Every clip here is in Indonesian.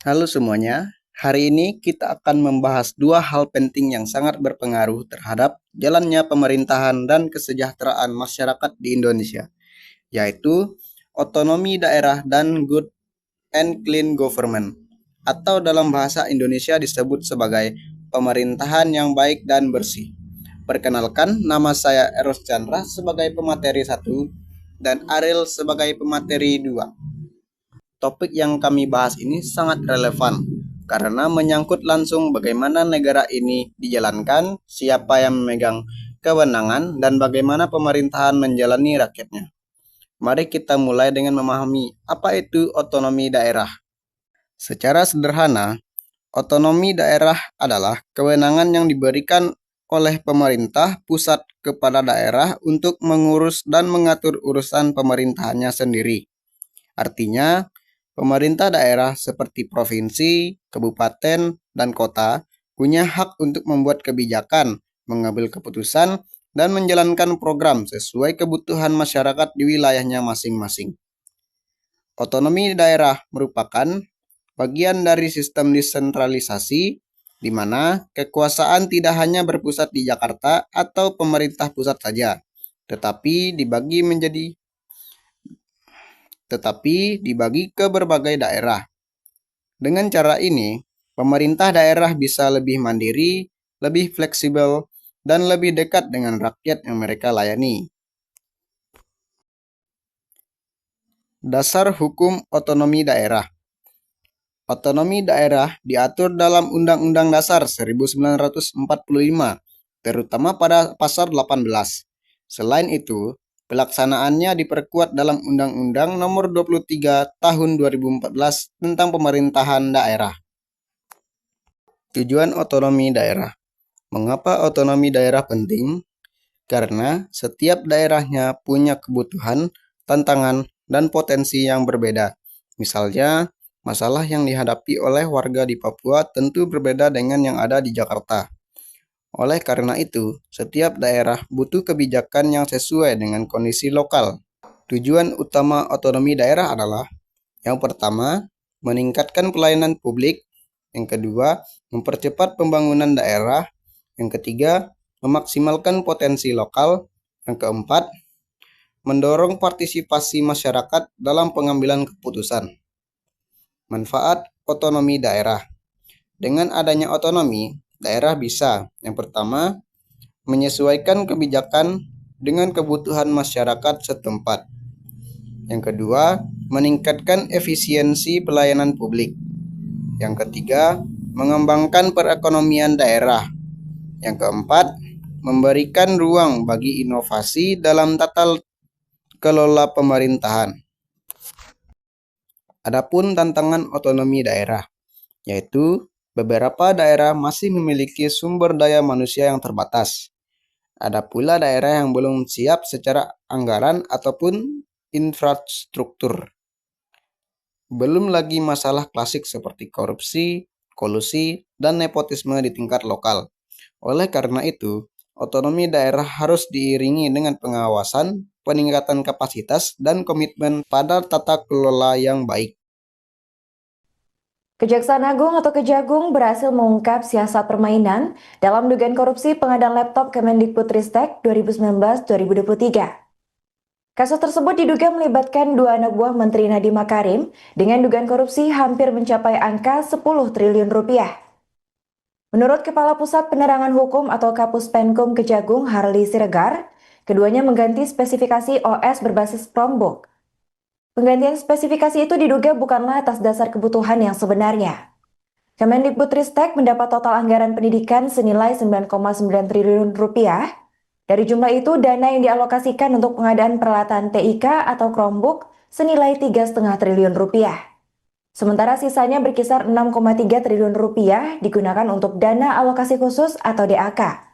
Halo semuanya, hari ini kita akan membahas dua hal penting yang sangat berpengaruh terhadap jalannya pemerintahan dan kesejahteraan masyarakat di Indonesia, yaitu otonomi daerah dan good and clean government, atau dalam bahasa Indonesia disebut sebagai pemerintahan yang baik dan bersih. Perkenalkan, nama saya Eros Chandra sebagai pemateri 1 dan Ariel sebagai pemateri 2. Topik yang kami bahas ini sangat relevan karena menyangkut langsung bagaimana negara ini dijalankan, siapa yang memegang kewenangan, dan bagaimana pemerintahan menjalani rakyatnya. Mari kita mulai dengan memahami apa itu otonomi daerah. Secara sederhana, otonomi daerah adalah kewenangan yang diberikan oleh pemerintah pusat kepada daerah untuk mengurus dan mengatur urusan pemerintahannya sendiri. Artinya, pemerintah daerah seperti provinsi, kabupaten, dan kota punya hak untuk membuat kebijakan, mengambil keputusan, dan menjalankan program sesuai kebutuhan masyarakat di wilayahnya masing-masing. Otonomi daerah merupakan bagian dari sistem desentralisasi di mana kekuasaan tidak hanya berpusat di Jakarta atau pemerintah pusat saja, tetapi dibagi ke berbagai daerah. Dengan cara ini, pemerintah daerah bisa lebih mandiri, lebih fleksibel, dan lebih dekat dengan rakyat yang mereka layani. Dasar hukum otonomi daerah. Otonomi daerah diatur dalam Undang-Undang Dasar 1945, terutama pada pasal 18. Selain itu, pelaksanaannya diperkuat dalam Undang-Undang Nomor 23 Tahun 2014 tentang Pemerintahan Daerah. Tujuan otonomi daerah. Mengapa otonomi daerah penting? Karena setiap daerahnya punya kebutuhan, tantangan, dan potensi yang berbeda. Misalnya, masalah yang dihadapi oleh warga di Papua tentu berbeda dengan yang ada di Jakarta. Oleh karena itu, setiap daerah butuh kebijakan yang sesuai dengan kondisi lokal. Tujuan utama otonomi daerah adalah: yang pertama, meningkatkan pelayanan publik; yang kedua, mempercepat pembangunan daerah; yang ketiga, memaksimalkan potensi lokal; yang keempat, mendorong partisipasi masyarakat dalam pengambilan keputusan. Manfaat otonomi daerah. Dengan adanya otonomi, daerah bisa: yang pertama, menyesuaikan kebijakan dengan kebutuhan masyarakat setempat; yang kedua, meningkatkan efisiensi pelayanan publik; yang ketiga, mengembangkan perekonomian daerah; yang keempat, memberikan ruang bagi inovasi dalam tata kelola pemerintahan. Adapun tantangan otonomi daerah, yaitu beberapa daerah masih memiliki sumber daya manusia yang terbatas. Ada pula daerah yang belum siap secara anggaran ataupun infrastruktur. Belum lagi masalah klasik seperti korupsi, kolusi, dan nepotisme di tingkat lokal. Oleh karena itu, otonomi daerah harus diiringi dengan pengawasan, peningkatan kapasitas, dan komitmen pada tata kelola yang baik. Kejaksaan Agung atau Kejagung berhasil mengungkap siasat permainan dalam dugaan korupsi pengadaan laptop Kemendikbudristek 2019-2023. Kasus tersebut diduga melibatkan dua anak buah Menteri Nadiem Makarim dengan dugaan korupsi hampir mencapai angka 10 triliun rupiah. Menurut Kepala Pusat Penerangan Hukum atau Kapus Penkum Kejagung Harli Siregar, keduanya mengganti spesifikasi OS berbasis Chromebook. Penggantian spesifikasi itu diduga bukanlah atas dasar kebutuhan yang sebenarnya. Kemendikbudristek mendapat total anggaran pendidikan senilai 9,9 triliun rupiah. Dari jumlah itu, dana yang dialokasikan untuk pengadaan peralatan TIK atau Chromebook senilai 3,5 triliun rupiah. Sementara sisanya berkisar 6,3 triliun rupiah digunakan untuk dana alokasi khusus atau DAK.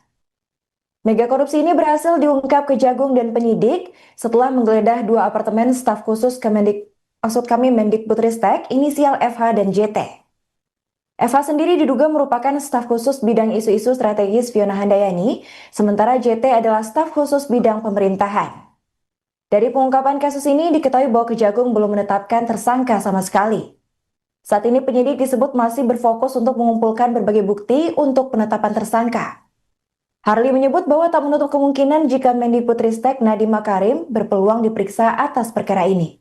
Mega korupsi ini berhasil diungkap Kejagung dan penyidik setelah menggeledah dua apartemen staf khusus Mendikbudristek inisial FH dan JT. FH sendiri diduga merupakan staf khusus bidang isu-isu strategis Fiona Handayani, sementara JT adalah staf khusus bidang pemerintahan. Dari pengungkapan kasus ini diketahui bahwa Kejagung belum menetapkan tersangka sama sekali. Saat ini penyidik disebut masih berfokus untuk mengumpulkan berbagai bukti untuk penetapan tersangka. Harli menyebut bahwa tak menutup kemungkinan jika Mendikbudristek Nadiem Makarim berpeluang diperiksa atas perkara ini.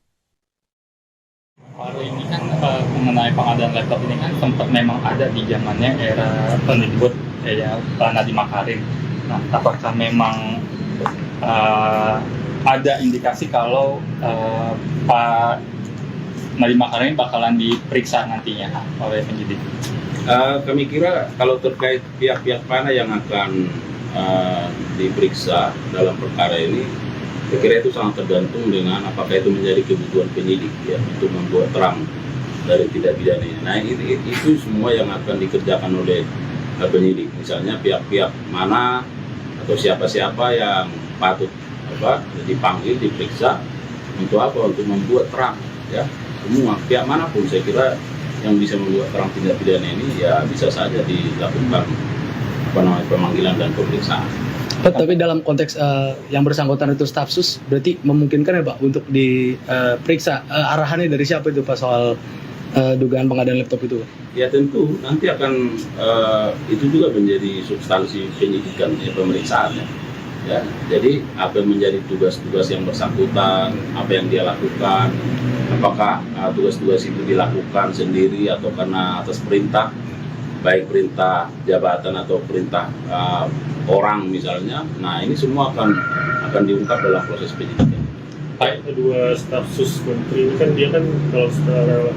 Kalau ini kan mengenai pengadaan laptop ini kan sempat memang ada di zamannya era Pendikbud Nadiem Makarim. Nah, apakah memang ada indikasi kalau Pak Nadiem Makarim bakalan diperiksa nantinya oleh penyidik? Kami kira kalau terkait pihak-pihak mana yang akan diperiksa dalam perkara ini, saya kira itu sangat tergantung dengan apakah itu menjadi kebutuhan penyidik ya untuk membuat terang dari tindak pidananya. Nah itu semua yang akan dikerjakan oleh penyidik. Misalnya pihak-pihak mana atau siapa-siapa yang patut dipanggil, diperiksa untuk apa? Untuk membuat terang ya. Semua pihak manapun saya kira yang bisa membuat terang tindak pidana ini ya bisa saja dilakukan pemanggilan dan pemeriksaan. Tapi dalam konteks yang bersangkutan itu staf sus, berarti memungkinkan ya Pak untuk diperiksa arahannya dari siapa itu Pak soal dugaan pengadaan laptop itu? Ya tentu nanti akan itu juga menjadi substansi penyidikan ya, pemeriksaannya. Ya, jadi apa yang menjadi tugas-tugas yang bersangkutan, apa yang dia lakukan, apakah tugas-tugas itu dilakukan sendiri atau karena atas perintah, baik perintah jabatan atau perintah orang misalnya. Nah ini semua akan diungkap dalam proses penyidikan. Pak, kedua staf sus menteri ini kan dia kan kalau secara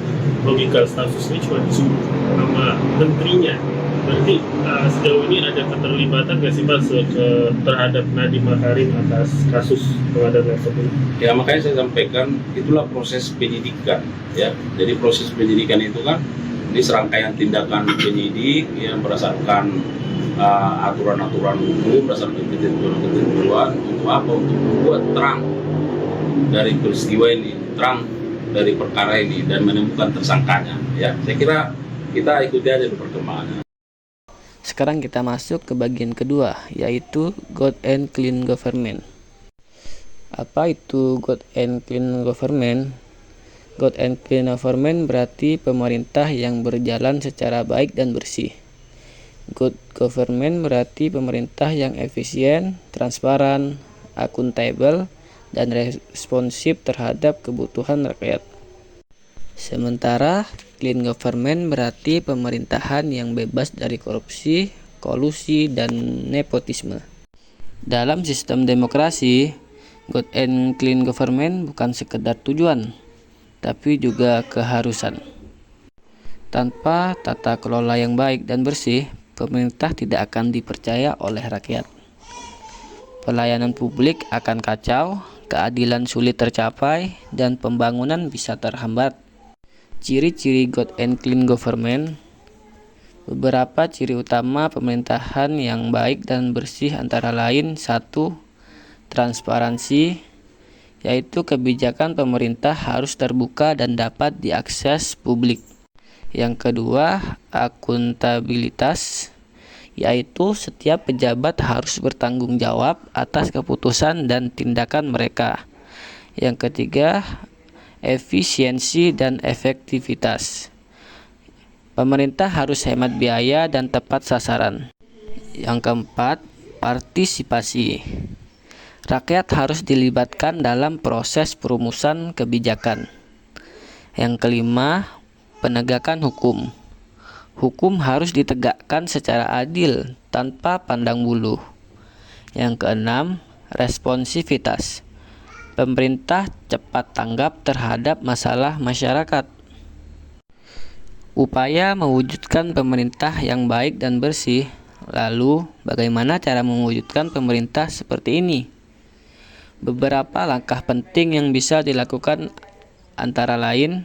logika staf sus ini cuma disuruh nama menterinya. Berarti sejauh ini ada keterlibatan nggak sih Pak terhadap Nadiem Makarim atas kasus pengadaan laptop ini? Ya makanya saya sampaikan itulah proses penyidikan ya. Jadi proses penyidikan itu kan ini serangkaian tindakan penyidik yang berdasarkan aturan-aturan hukum, berdasarkan ketentuan-ketentuan untuk apa? Untuk membuat terang dari peristiwa ini, terang dari perkara ini dan menemukan tersangkanya. Ya, saya kira kita ikuti aja perkembangannya. Sekarang kita masuk ke bagian kedua, yaitu Good and Clean Government. Apa itu Good and Clean Government? Good and Clean Government berarti pemerintah yang berjalan secara baik dan bersih. Good Government berarti pemerintah yang efisien, transparan, akuntabel, dan responsif terhadap kebutuhan rakyat. Sementara Clean Government berarti pemerintahan yang bebas dari korupsi, kolusi, dan nepotisme. Dalam sistem demokrasi, Good and Clean Government bukan sekedar tujuan, tapi juga keharusan. Tanpa tata kelola yang baik dan bersih, pemerintah tidak akan dipercaya oleh rakyat. Pelayanan publik akan kacau, keadilan sulit tercapai, dan pembangunan bisa terhambat. Ciri-ciri Good and Clean Government. Beberapa ciri utama pemerintahan yang baik dan bersih antara lain 1. Transparansi, yaitu kebijakan pemerintah harus terbuka dan dapat diakses publik. Yang kedua, akuntabilitas, yaitu setiap pejabat harus bertanggung jawab atas keputusan dan tindakan mereka. Yang ketiga, efisiensi dan efektivitas. Pemerintah harus hemat biaya dan tepat sasaran. Yang keempat, partisipasi. Rakyat harus dilibatkan dalam proses perumusan kebijakan. Yang kelima, penegakan hukum. Hukum harus ditegakkan secara adil tanpa pandang bulu. Yang keenam, responsivitas. Pemerintah cepat tanggap terhadap masalah masyarakat. Upaya mewujudkan pemerintah yang baik dan bersih. Lalu, bagaimana cara mewujudkan pemerintah seperti ini? Beberapa langkah penting yang bisa dilakukan antara lain: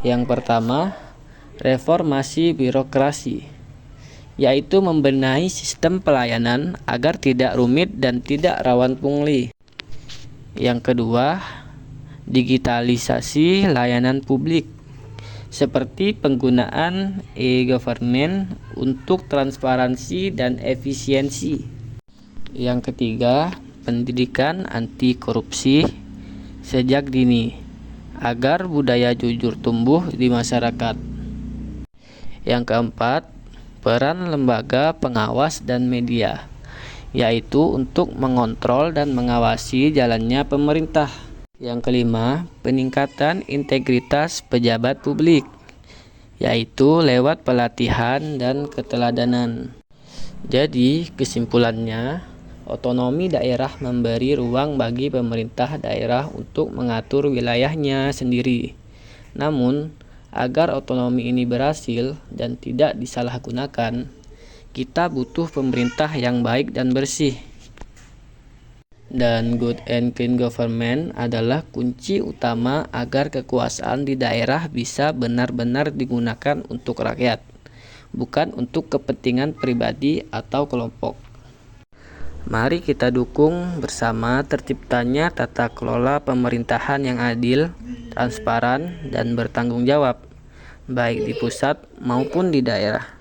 yang pertama, reformasi birokrasi, yaitu membenahi sistem pelayanan agar tidak rumit dan tidak rawan pungli. Yang kedua, digitalisasi layanan publik, seperti penggunaan e-government untuk transparansi dan efisiensi. Yang ketiga, pendidikan anti korupsi sejak dini, agar budaya jujur tumbuh di masyarakat. Yang keempat, peran lembaga pengawas dan media, yaitu untuk mengontrol dan mengawasi jalannya pemerintah. Yang kelima, peningkatan integritas pejabat publik, yaitu lewat pelatihan dan keteladanan. Jadi, kesimpulannya, otonomi daerah memberi ruang bagi pemerintah daerah untuk mengatur wilayahnya sendiri. Namun, agar otonomi ini berhasil dan tidak disalahgunakan, kita butuh pemerintah yang baik dan bersih. Dan good and clean government adalah kunci utama agar kekuasaan di daerah bisa benar-benar digunakan untuk rakyat, bukan untuk kepentingan pribadi atau kelompok. Mari kita dukung bersama terciptanya tata kelola pemerintahan yang adil, transparan, dan bertanggung jawab, baik di pusat maupun di daerah.